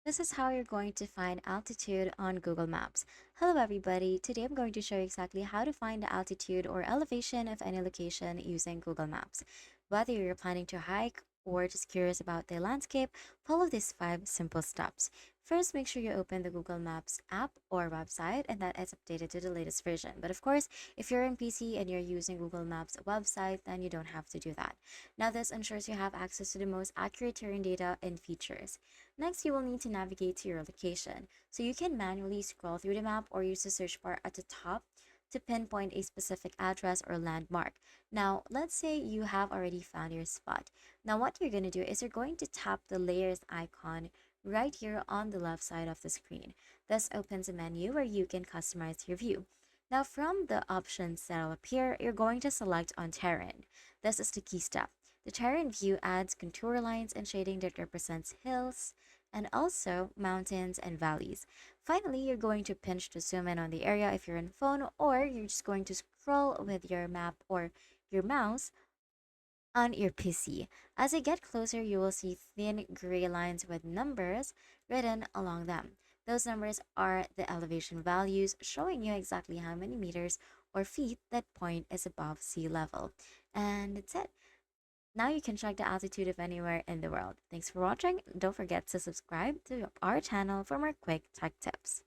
This is how you're going to find altitude on Google Maps. Hello everybody, today I'm going to show you exactly how to find the altitude or elevation of any location using Google Maps. Whether you're planning to hike or just curious about the landscape, follow these 5 simple steps. First, make sure you open the Google Maps app or website and that it's updated to the latest version. But of course, if you're in PC and you're using Google Maps website, then you don't have to do that. Now, this ensures you have access to the most accurate terrain data and features. Next, you will need to navigate to your location. So you can manually scroll through the map or use the search bar at the top to pinpoint a specific address or landmark. Now, let's say you have already found your spot. Now, what you're going to do is you're going to tap the layers icon right here on the left side of the screen. This opens a menu where you can customize your view. Now, from the options that will appear, you're going to select on terrain. This is the key step. The terrain view adds contour lines and shading that represents hills and also mountains and valleys. Finally, you're going to pinch to zoom in on the area if you're on phone, or you're just going to scroll with your map or your mouse on your PC. As you get closer, you will see thin gray lines with numbers written along them. Those numbers are the elevation values, showing you exactly how many meters or feet that point is above sea level. And that's it. Now you can check the altitude of anywhere in the world. Thanks for watching. Don't forget to subscribe to our channel for more quick tech tips.